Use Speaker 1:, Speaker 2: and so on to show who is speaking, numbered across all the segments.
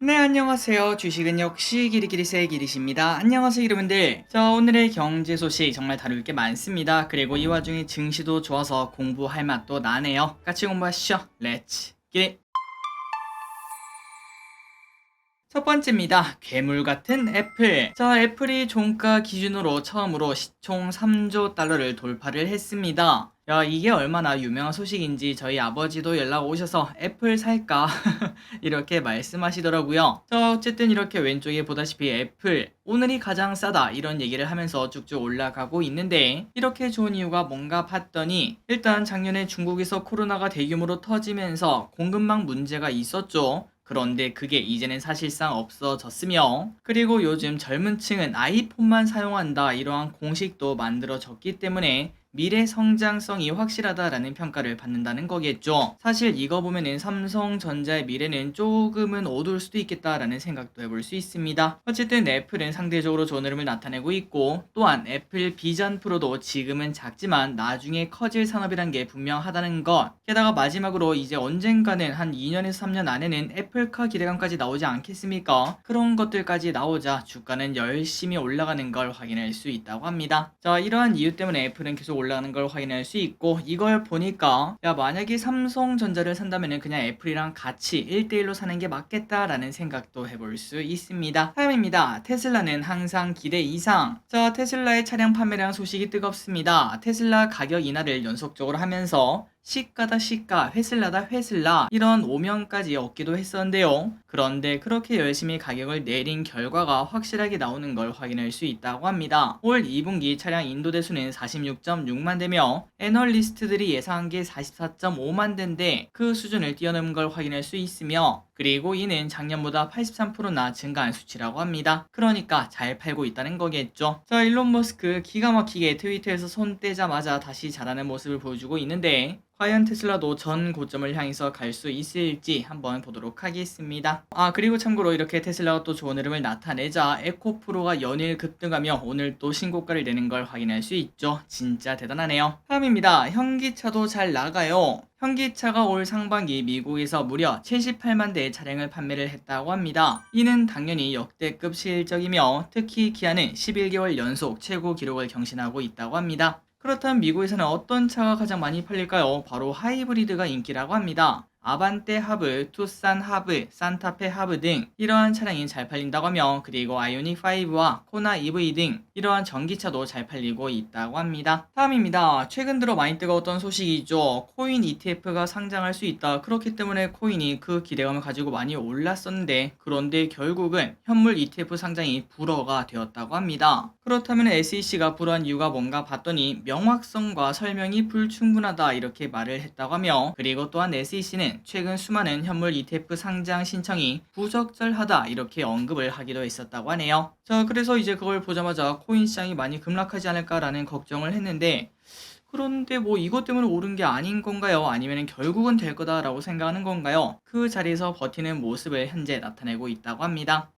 Speaker 1: 네, 안녕하세요. 주식은 역시 기리기리세 기리십니다. 안녕하세요, 여러분들. 자, 오늘의 경제 소식 정말 다룰 게 많습니다. 그리고 이 와중에 증시도 좋아서 공부할 맛도 나네요. 같이 공부하시죠. 렛츠 기릿! 첫 번째입니다. 괴물 같은 애플. 자, 애플이 종가 기준으로 처음으로 시총 3조 달러를 돌파를 했습니다. 야, 이게 얼마나 유명한 소식인지 저희 아버지도 연락 오셔서 애플 살까? 이렇게 말씀하시더라고요. 자, 어쨌든 이렇게 왼쪽에 보다시피 애플, 오늘이 가장 싸다 이런 얘기를 하면서 쭉쭉 올라가고 있는데 이렇게 좋은 이유가 뭔가 봤더니 일단 작년에 중국에서 코로나가 대규모로 터지면서 공급망 문제가 있었죠. 그런데 그게 이제는 사실상 없어졌으며 그리고 요즘 젊은 층은 아이폰만 사용한다 이러한 공식도 만들어졌기 때문에 미래 성장성이 확실하다라는 평가를 받는다는 거겠죠. 사실 이거 보면은 삼성전자의 미래는 조금은 어두울 수도 있겠다라는 생각도 해볼 수 있습니다. 어쨌든 애플은 상대적으로 좋은 흐름을 나타내고 있고 또한 애플 비전 프로도 지금은 작지만 나중에 커질 산업이란 게 분명하다는 것. 게다가 마지막으로 이제 언젠가는 한 2년에서 3년 안에는 애플카 기대감까지 나오지 않겠습니까? 그런 것들까지 나오자 주가는 열심히 올라가는 걸 확인할 수 있다고 합니다. 자, 이러한 이유 때문에 애플은 계속 올라가는 걸 확인할 수 있고 이걸 보니까 야, 만약에 삼성전자를 산다면은 그냥 애플이랑 같이 1대1로 사는 게 맞겠다라는 생각도 해볼 수 있습니다. 다음입니다. 테슬라는 항상 기대 이상. 자, 테슬라의 차량 판매량 소식이 뜨겁습니다. 테슬라 가격 인하를 연속적으로 하면서 시가다 시가, 회슬라다 회슬라 이런 오명까지 얻기도 했었는데요. 그런데 그렇게 열심히 가격을 내린 결과가 확실하게 나오는 걸 확인할 수 있다고 합니다. 올 2분기 차량 인도 대수는 46.6만 대며 애널리스트들이 예상한 게 44.5만 대인데 그 수준을 뛰어넘은 걸 확인할 수 있으며 그리고 이는 작년보다 83%나 증가한 수치라고 합니다. 그러니까 잘 팔고 있다는 거겠죠. 자, 일론 머스크 기가 막히게 트위터에서 손 떼자마자 다시 자라는 모습을 보여주고 있는데 과연 테슬라도 전 고점을 향해서 갈 수 있을지 한번 보도록 하겠습니다. 그리고 참고로 이렇게 테슬라가 또 좋은 흐름을 나타내자 에코프로가 연일 급등하며 오늘 또 신고가를 내는 걸 확인할 수 있죠. 진짜 대단하네요. 다음입니다. 현기차도 잘 나가요. 현기차가 올 상반기 미국에서 무려 78만 대의 차량을 판매를 했다고 합니다. 이는 당연히 역대급 실적이며 특히 기아는 11개월 연속 최고 기록을 경신하고 있다고 합니다. 그렇다면 미국에서는 어떤 차가 가장 많이 팔릴까요? 바로 하이브리드가 인기라고 합니다. 아반떼 하브, 투싼 하브, 산타페 하브 등 이러한 차량이 잘 팔린다고 하며 그리고 아이오닉 5와 코나 EV 등 이러한 전기차도 잘 팔리고 있다고 합니다. 다음입니다. 최근 들어 많이 뜨거웠던 소식이죠. 코인 ETF가 상장할 수 있다. 그렇기 때문에 코인이 그 기대감을 가지고 많이 올랐었는데 그런데 결국은 현물 ETF 상장이 불허가 되었다고 합니다. 그렇다면 SEC가 불허한 이유가 뭔가 봤더니 명확성과 설명이 불충분하다 이렇게 말을 했다고 하며 그리고 또한 SEC는 최근 수많은 현물 ETF 상장 신청이 부적절하다 이렇게 언급을 하기도 했었다고 하네요. 자, 그래서 이제 그걸 보자마자 코인 시장이 많이 급락하지 않을까라는 걱정을 했는데 그런데 뭐 이것 때문에 오른 게 아닌 건가요? 아니면 결국은 될 거다라고 생각하는 건가요? 그 자리에서 버티는 모습을 현재 나타내고 있다고 합니다.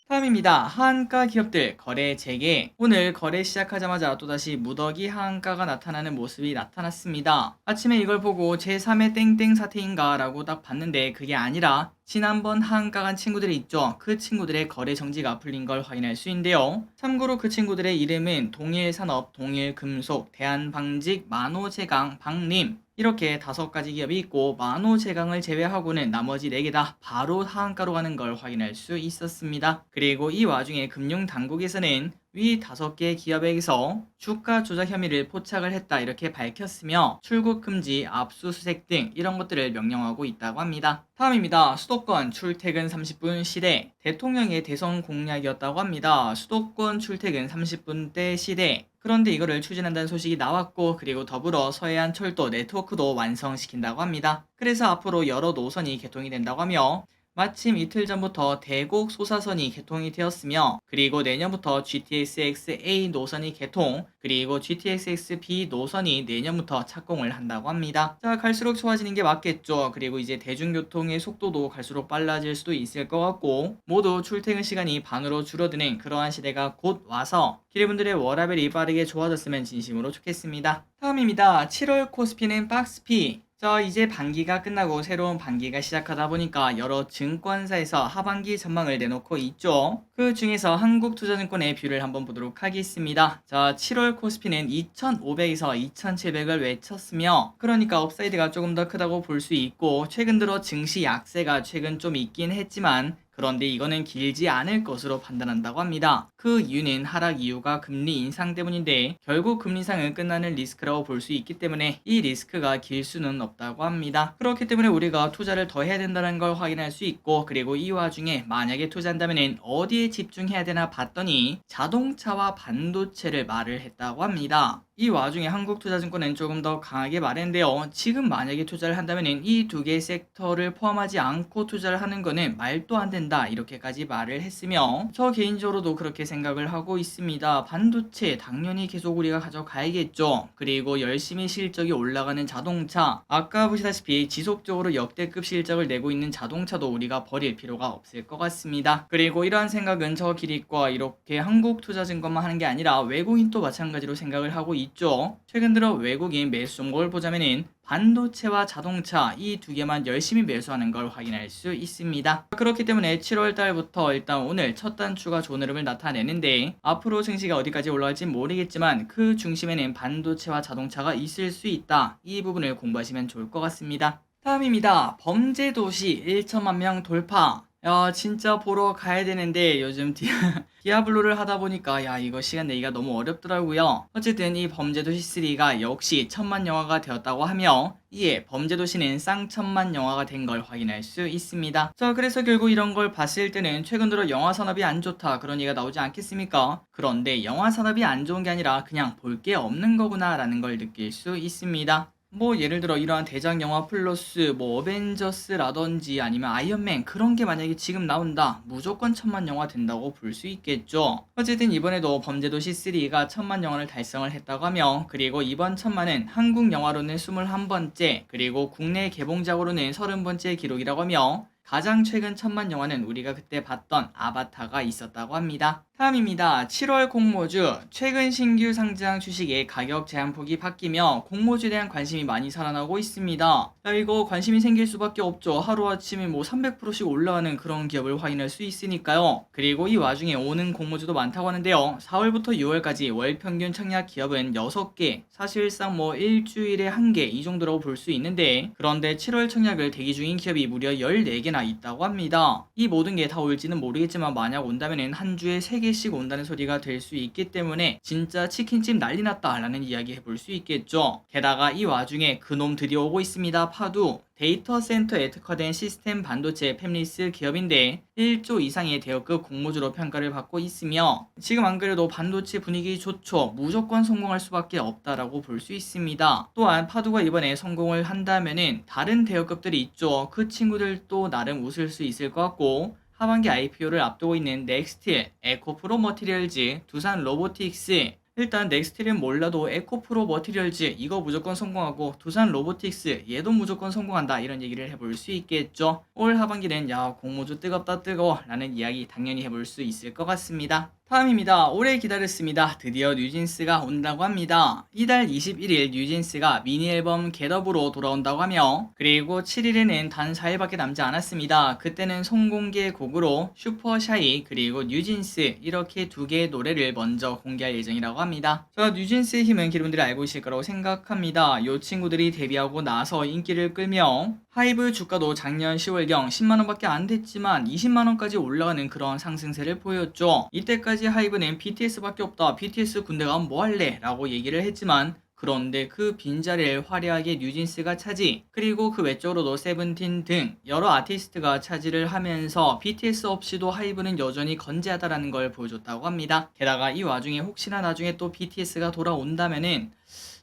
Speaker 1: 다음입니다. 하한가 기업들 거래 재개. 오늘 거래 시작하자마자 또다시 무더기 하한가가 나타나는 모습이 나타났습니다. 아침에 이걸 보고 제3의 땡땡 사태인가 라고 딱 봤는데 그게 아니라 지난번 하한가 간 친구들이 있죠. 그 친구들의 거래 정지가 풀린 걸 확인할 수 있는데요. 참고로 그 친구들의 이름은 동일산업, 동일금속, 대한방직, 만호제강, 박림 이렇게 5가지 기업이 있고 만호제강을 제외하고는 나머지 4개 다 바로 하한가로 가는 걸 확인할 수 있었습니다. 그리고 이 와중에 금융당국에서는 위 5개 기업에게서 주가 조작 혐의를 포착을 했다 이렇게 밝혔으며 출국 금지, 압수수색 등 이런 것들을 명령하고 있다고 합니다. 다음입니다. 수도권 출퇴근 30분 시대. 대통령의 대선 공약이었다고 합니다. 수도권 출퇴근 30분대 시대. 그런데 이거를 추진한다는 소식이 나왔고 그리고 더불어 서해안 철도 네트워크도 완성시킨다고 합니다. 그래서 앞으로 여러 노선이 개통이 된다고 하며 마침 이틀 전부터 대곡 소사선이 개통이 되었으며 그리고 내년부터 GTX-X-A 노선이 개통 그리고 GTX-X-B 노선이 내년부터 착공을 한다고 합니다. 자, 갈수록 좋아지는 게 맞겠죠. 그리고 이제 대중교통의 속도도 갈수록 빨라질 수도 있을 것 같고 모두 출퇴근 시간이 반으로 줄어드는 그러한 시대가 곧 와서 기대분들의 워라밸이 빠르게 좋아졌으면 진심으로 좋겠습니다. 다음입니다. 7월 코스피는 박스피. 자, 이제 반기가 끝나고 새로운 반기가 시작하다 보니까 여러 증권사에서 하반기 전망을 내놓고 있죠. 그 중에서 한국투자증권의 뷰를 한번 보도록 하겠습니다. 자, 7월 코스피는 2,500에서 2,700을 외쳤으며, 그러니까 업사이드가 조금 더 크다고 볼 수 있고, 최근 들어 증시 약세가 최근 좀 있긴 했지만, 그런데 이거는 길지 않을 것으로 판단한다고 합니다. 그 이유는 하락 이유가 금리 인상 때문인데, 결국 금리 인상은 끝나는 리스크라고 볼 수 있기 때문에 이 리스크가 길 수는 없다고 합니다. 그렇기 때문에 우리가 투자를 더 해야 된다는 걸 확인할 수 있고, 그리고 이 와중에 만약에 투자한다면 어디에 집중해야 되나 봤더니 자동차와 반도체를 말을 했다고 합니다. 이 와중에 한국투자증권은 조금 더 강하게 말했는데요. 지금 만약에 투자를 한다면 이 두 개의 섹터를 포함하지 않고 투자를 하는 거는 말도 안 된다, 이렇게까지 말을 했으며, 저 개인적으로도 그렇게 생각을 하고 있습니다. 반도체 당연히 계속 우리가 가져가야겠죠. 그리고 열심히 실적이 올라가는 자동차, 아까 보시다시피 지속적으로 역대급 실적을 내고 있는 자동차도 우리가 버릴 필요가 없을 것 같습니다. 그리고 이러한 생각은 저 기립과 이렇게 한국투자증권만 하는 게 아니라 외국인도 마찬가지로 생각을 하고 있죠. 최근 들어 외국인 매수 종목을 보자면은 반도체와 자동차 이 두 개만 열심히 매수하는 걸 확인할 수 있습니다. 그렇기 때문에 7월 달부터 일단 오늘 첫 단추가 좋은 흐름을 나타내는데, 앞으로 증시가 어디까지 올라갈지 모르겠지만 그 중심에는 반도체와 자동차가 있을 수 있다. 이 부분을 공부하시면 좋을 것 같습니다. 다음입니다. 범죄도시 1천만 명 돌파. 야, 진짜 보러 가야 되는데 요즘 디아블로를 하다 보니까 야, 이거 시간 내기가 너무 어렵더라고요. 어쨌든 이 범죄도시 3가 역시 천만 영화가 되었다고 하며, 이에 범죄도시는 쌍천만 영화가 된 걸 확인할 수 있습니다. 자, 그래서 결국 이런 걸 봤을 때는 최근 들어 영화 산업이 안 좋다, 그런 얘기가 나오지 않겠습니까? 그런데 영화 산업이 안 좋은 게 아니라 그냥 볼 게 없는 거구나 라는 걸 느낄 수 있습니다. 뭐 예를 들어 이러한 대작 영화 플러스 뭐 어벤져스라든지 아니면 아이언맨, 그런 게 만약에 지금 나온다, 무조건 천만 영화 된다고 볼 수 있겠죠. 어쨌든 이번에도 범죄도시 3가 천만 영화를 달성을 했다고 하며, 그리고 이번 천만은 한국 영화로는 21번째, 그리고 국내 개봉작으로는 30번째 기록이라고 하며, 가장 최근 천만 영화는 우리가 그때 봤던 아바타가 있었다고 합니다. 다음입니다. 7월 공모주, 최근 신규 상장 주식의 가격 제한폭이 바뀌며 공모주에 대한 관심이 많이 살아나고 있습니다. 자, 이거 관심이 생길 수밖에 없죠. 하루아침에 뭐 300%씩 올라가는 그런 기업을 확인할 수 있으니까요. 그리고 이 와중에 오는 공모주도 많다고 하는데요. 4월부터 6월까지 월 평균 청약 기업은 6개, 사실상 뭐 일주일에 1개 이 정도라고 볼 수 있는데, 그런데 7월 청약을 대기 중인 기업이 무려 14개나 있다고 합니다. 이 모든 게 다 올지는 모르겠지만 만약 온다면 한 주에 3개씩 온다는 소리가 될 수 있기 때문에 진짜 치킨집 난리 났다 라는 이야기 해볼 수 있겠죠. 게다가 이 와중에 그놈 드디어 오고 있습니다. 파두. 데이터 센터에 특화된 시스템 반도체 팹리스 기업인데 1조 이상의 대여급 공모주로 평가를 받고 있으며, 지금 안 그래도 반도체 분위기 좋죠. 무조건 성공할 수밖에 없다라고 볼 수 있습니다. 또한 파두가 이번에 성공을 한다면은 다른 대여급들이 있죠. 그 친구들도 나름 웃을 수 있을 것 같고, 하반기 IPO를 앞두고 있는 넥스틸, 에코프로 머티리얼즈, 두산 로보틱스, 일단 넥스틸은 몰라도 에코프로 머티리얼즈 이거 무조건 성공하고, 두산 로보틱스 얘도 무조건 성공한다, 이런 얘기를 해볼 수 있겠죠. 올 하반기는 야, 공모주 뜨겁다 뜨거워 라는 이야기 당연히 해볼 수 있을 것 같습니다. 다음입니다. 오래 기다렸습니다. 드디어 뉴진스가 온다고 합니다. 이달 21일 뉴진스가 미니 앨범 겟업으로 돌아온다고 하며, 그리고 7일에는 단 4일밖에 남지 않았습니다. 그때는 송공개 곡으로 슈퍼샤이 그리고 뉴진스 이렇게 두 개의 노래를 먼저 공개할 예정이라고 합니다. 자, 뉴진스의 힘은 여러분들이 알고 있을 거라고 생각합니다. 이 친구들이 데뷔하고 나서 인기를 끌며 하이브 주가도 작년 10월경 10만원밖에 안 됐지만 20만원까지 올라가는 그런 상승세를 보였죠. 이때까지 하이브는 BTS밖에 없다, BTS 군대 가면 뭐할래? 라고 얘기를 했지만, 그런데 그 빈자리를 화려하게 뉴진스가 차지, 그리고 그 외적으로도 세븐틴 등 여러 아티스트가 차지를 하면서 BTS 없이도 하이브는 여전히 건재하다라는 걸 보여줬다고 합니다. 게다가 이 와중에 혹시나 나중에 또 BTS가 돌아온다면은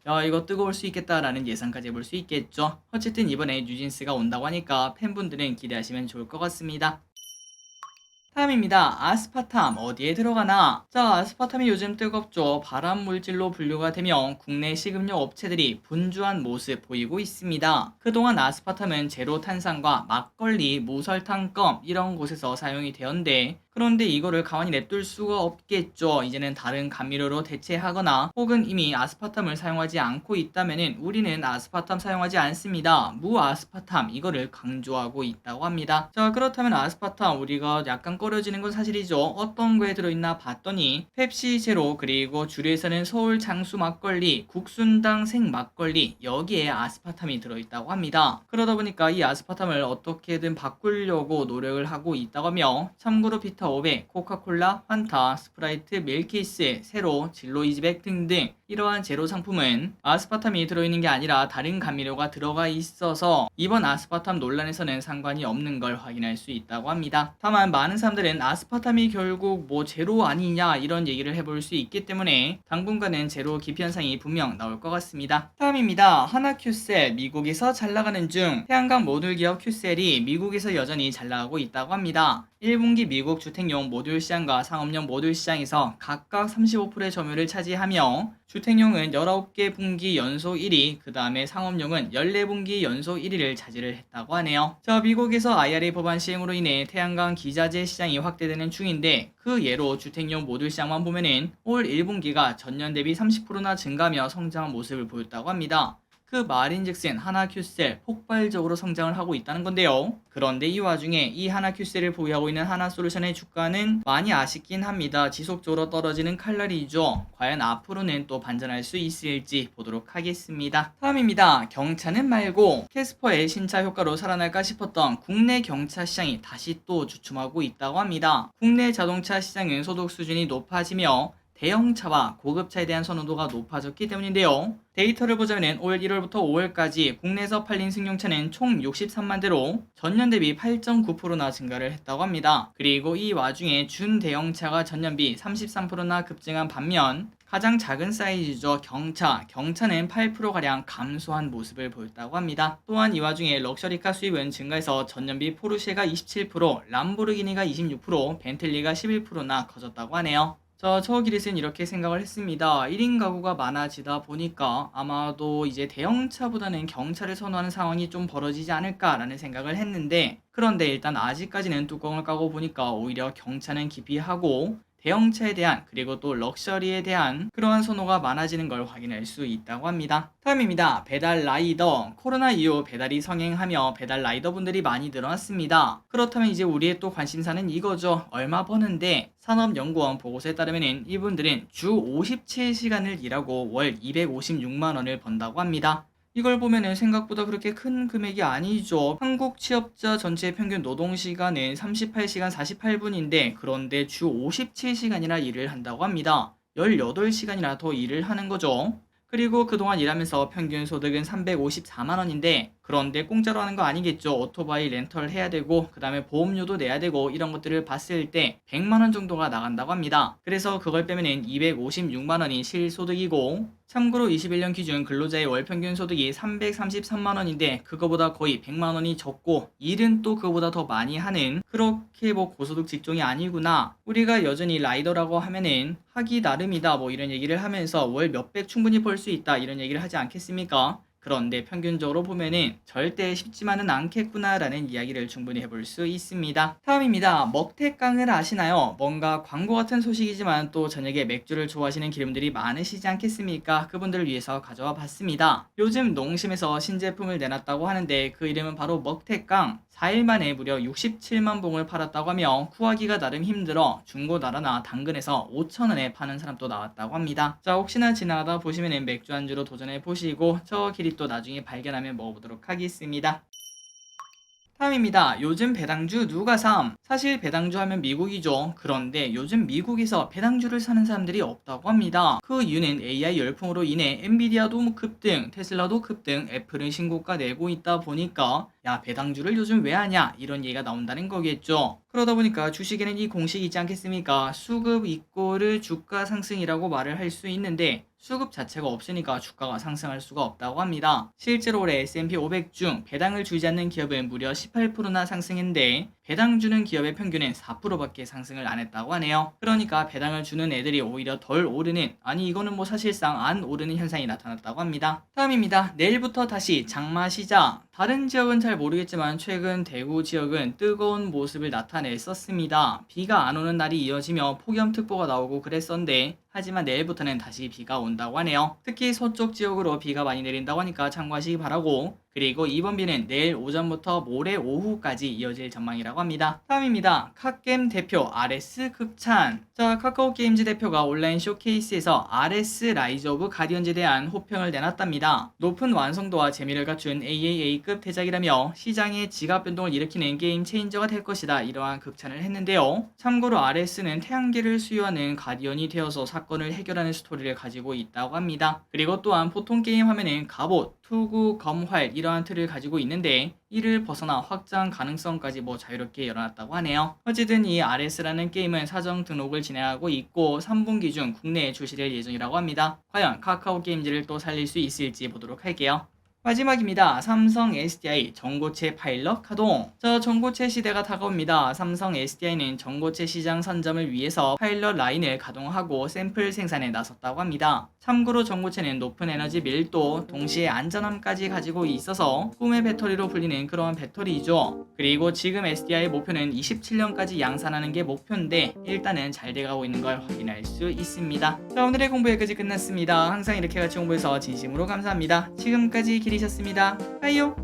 Speaker 1: 야, 이거 뜨거울 수 있겠다라는 예상까지 해볼 수 있겠죠. 어쨌든 이번에 뉴진스가 온다고 하니까 팬분들은 기대하시면 좋을 것 같습니다. 다음입니다. 아스파탐 어디에 들어가나? 자, 아스파탐이 요즘 뜨겁죠. 발암 물질로 분류가 되며 국내 식음료 업체들이 분주한 모습 보이고 있습니다. 그동안 아스파탐은 제로 탄산과 막걸리, 무설탕 껌 이런 곳에서 사용이 되었는데, 그런데 이거를 가만히 냅둘 수가 없겠죠. 이제는 다른 감미료로 대체하거나 혹은 이미 아스파탐을 사용하지 않고 있다면은 우리는 아스파탐 사용하지 않습니다. 무아스파탐 이거를 강조하고 있다고 합니다. 자, 그렇다면 아스파탐 우리가 약간 꺼려지는 건 사실이죠. 어떤 거에 들어있나 봤더니 펩시 제로, 그리고 주류에서는 서울 장수 막걸리, 국순당 생 막걸리, 여기에 아스파탐이 들어있다고 합니다. 그러다 보니까 이 아스파탐을 어떻게든 바꾸려고 노력을 하고 있다고 하며, 참고로 비타 500, 코카콜라, 환타, 스프라이트, 밀키스, 세로, 진로 이지백 등등 이러한 제로 상품은 아스파탐이 들어있는 게 아니라 다른 감미료가 들어가 있어서 이번 아스파탐 논란에서는 상관이 없는 걸 확인할 수 있다고 합니다. 다만 많은 사람들은 아스파탐이 결국 뭐 제로 아니냐 이런 얘기를 해볼 수 있기 때문에 당분간은 제로 기피 현상이 분명 나올 것 같습니다. 다음입니다. 하나큐셀, 미국에서 잘 나가는 중. 태양광 모듈 기업 큐셀이 미국에서 여전히 잘 나가고 있다고 합니다. 1분기 미국 주택용 모듈 시장과 상업용 모듈 시장에서 각각 35%의 점유율을 차지하며, 주택용은 19개 분기 연속 1위, 그 다음에 상업용은 14분기 연속 1위를 차지를 했다고 하네요. 자, 미국에서 IRA 법안 시행으로 인해 태양광 기자재 시장이 확대되는 중인데, 그 예로 주택용 모듈 시장만 보면은 올 1분기가 전년 대비 30%나 증가하며 성장한 모습을 보였다고 합니다. 그 말인즉슨 하나큐셀 폭발적으로 성장을 하고 있다는 건데요. 그런데 이 와중에 이 하나큐셀을 보유하고 있는 하나솔루션의 주가는 많이 아쉽긴 합니다. 지속적으로 떨어지는 칼날이죠. 과연 앞으로는 또 반전할 수 있을지 보도록 하겠습니다. 다음입니다. 경차는 말고 캐스퍼의 신차 효과로 살아날까 싶었던 국내 경차 시장이 다시 또 주춤하고 있다고 합니다. 국내 자동차 시장은 소득 수준이 높아지며 대형차와 고급차에 대한 선호도가 높아졌기 때문인데요. 데이터를 보자면 올 1월부터 5월까지 국내에서 팔린 승용차는 총 63만 대로 전년 대비 8.9%나 증가를 했다고 합니다. 그리고 이 와중에 준대형차가 전년비 33%나 급증한 반면 가장 작은 사이즈죠. 경차는 8%가량 감소한 모습을 보였다고 합니다. 또한 이 와중에 럭셔리카 수입은 증가해서 전년비 포르쉐가 27%, 람보르기니가 26%, 벤틀리가 11%나 커졌다고 하네요. 저 기릿은 이렇게 생각을 했습니다. 1인 가구가 많아지다 보니까 아마도 이제 대형차보다는 경차를 선호하는 상황이 좀 벌어지지 않을까라는 생각을 했는데, 그런데 일단 아직까지는 뚜껑을 까고 보니까 오히려 경차는 기피하고 대형차에 대한, 그리고 또 럭셔리에 대한 그러한 선호가 많아지는 걸 확인할 수 있다고 합니다. 다음입니다. 배달 라이더. 코로나 이후 배달이 성행하며 배달 라이더 분들이 많이 늘어났습니다. 그렇다면 이제 우리의 또 관심사는 이거죠. 얼마 버는데? 산업연구원 보고서에 따르면 이분들은 주 57시간을 일하고 월 256만 원을 번다고 합니다. 이걸 보면은 생각보다 그렇게 큰 금액이 아니죠. 한국 취업자 전체 평균 노동시간은 38시간 48분인데 그런데 주 57시간이나 일을 한다고 합니다. 18시간이나 더 일을 하는 거죠. 그리고 그동안 일하면서 평균 소득은 354만 원인데, 그런데 공짜로 하는 거 아니겠죠. 오토바이 렌털 해야 되고 그 다음에 보험료도 내야 되고 이런 것들을 봤을 때 100만 원 정도가 나간다고 합니다. 그래서 그걸 빼면은 256만 원이 실소득이고, 참고로 21년 기준 근로자의 월 평균 소득이 333만 원인데 그거보다 거의 100만 원이 적고 일은 또 그거보다 더 많이 하는, 그렇게 뭐 고소득 직종이 아니구나, 우리가 여전히 라이더라고 하면은 하기 나름이다 뭐 이런 얘기를 하면서 월 몇백 충분히 벌 수 있다 이런 얘기를 하지 않겠습니까? 그런데 평균적으로 보면은 절대 쉽지만은 않겠구나 라는 이야기를 충분히 해볼 수 있습니다. 다음입니다. 먹태깡을 아시나요? 뭔가 광고 같은 소식이지만 또 저녁에 맥주를 좋아하시는 기름들이 많으시지 않겠습니까? 그분들을 위해서 가져와 봤습니다. 요즘 농심에서 신제품을 내놨다고 하는데 그 이름은 바로 먹태깡. 4일 만에 무려 67만 봉을 팔았다고 하며 구하기가 나름 힘들어 중고나라나 당근에서 5,000원에 파는 사람도 나왔다고 합니다. 자, 혹시나 지나가다 보시면 맥주 안주로 도전해 보시고 저 길이 또 나중에 발견하면 먹어보도록 하겠습니다. 다음입니다. 요즘 배당주 누가 삼? 사실 배당주 하면 미국이죠. 그런데 요즘 미국에서 배당주를 사는 사람들이 없다고 합니다. 그 이유는 AI 열풍으로 인해 엔비디아도 급등, 테슬라도 급등, 애플은 신고가 내고 있다 보니까 야, 배당주를 요즘 왜 하냐 이런 얘기가 나온다는 거겠죠. 그러다 보니까 주식에는 이 공식이 있지 않겠습니까? 수급 이꼬르 주가 상승이라고 말을 할 수 있는데 수급 자체가 없으니까 주가가 상승할 수가 없다고 합니다. 실제로 올해 S&P 500 중 배당을 주지 않는 기업은 무려 18%나 상승했는데 배당 주는 기업의 평균은 4%밖에 상승을 안 했다고 하네요. 그러니까 배당을 주는 애들이 오히려 덜 오르는, 아니 이거는 뭐 사실상 안 오르는 현상이 나타났다고 합니다. 다음입니다. 내일부터 다시 장마 시작. 다른 지역은 잘 모르겠지만 최근 대구 지역은 뜨거운 모습을 나타냈었습니다. 비가 안 오는 날이 이어지며 폭염특보가 나오고 그랬었는데, 하지만 내일부터는 다시 비가 온다고 하네요. 특히 서쪽 지역으로 비가 많이 내린다고 하니까 참고하시기 바라고, 그리고 이번 비는 내일 오전부터 모레 오후까지 이어질 전망이라고 합니다. 다음입니다. 카겜 대표 RS 극찬. 자, 카카오 게임즈 대표가 온라인 쇼케이스에서 RS 라이즈 오브 가디언즈에 대한 호평을 내놨답니다. 높은 완성도와 재미를 갖춘 AAA급 대작이라며 시장의 지갑 변동을 일으키는 게임 체인저가 될 것이다, 이러한 극찬을 했는데요. 참고로 RS는 태양계를 수요하는 가디언이 되어서 사건을 해결하는 스토리를 가지고 있다고 합니다. 그리고 또한 보통 게임 하면은 갑옷, 투구, 검활 이러한 틀을 가지고 있는데, 이를 벗어나 확장 가능성까지 자유롭게 열어놨다고 하네요. 어쨌든 이 RS라는 게임은 사전 등록을 진행하고 있고 3분기 중 국내에 출시될 예정이라고 합니다. 과연 카카오 게임즈를 또 살릴 수 있을지 보도록 할게요. 마지막입니다. 삼성 SDI 전고체 파일럿 가동. 자, 전고체 시대가 다가옵니다. 삼성 SDI는 전고체 시장 선점을 위해서 파일럿 라인을 가동하고 샘플 생산에 나섰다고 합니다. 참고로 전고체는 높은 에너지 밀도, 동시에 안전함까지 가지고 있어서 꿈의 배터리로 불리는 그런 배터리이죠. 그리고 지금 SDI의 목표는 27년까지 양산하는 게 목표인데 일단은 잘 돼가고 있는 걸 확인할 수 있습니다. 자, 오늘의 공부 여기까지 끝났습니다. 항상 이렇게 같이 공부해서 진심으로 감사합니다. 지금까지 길이셨습니다. 빠이요.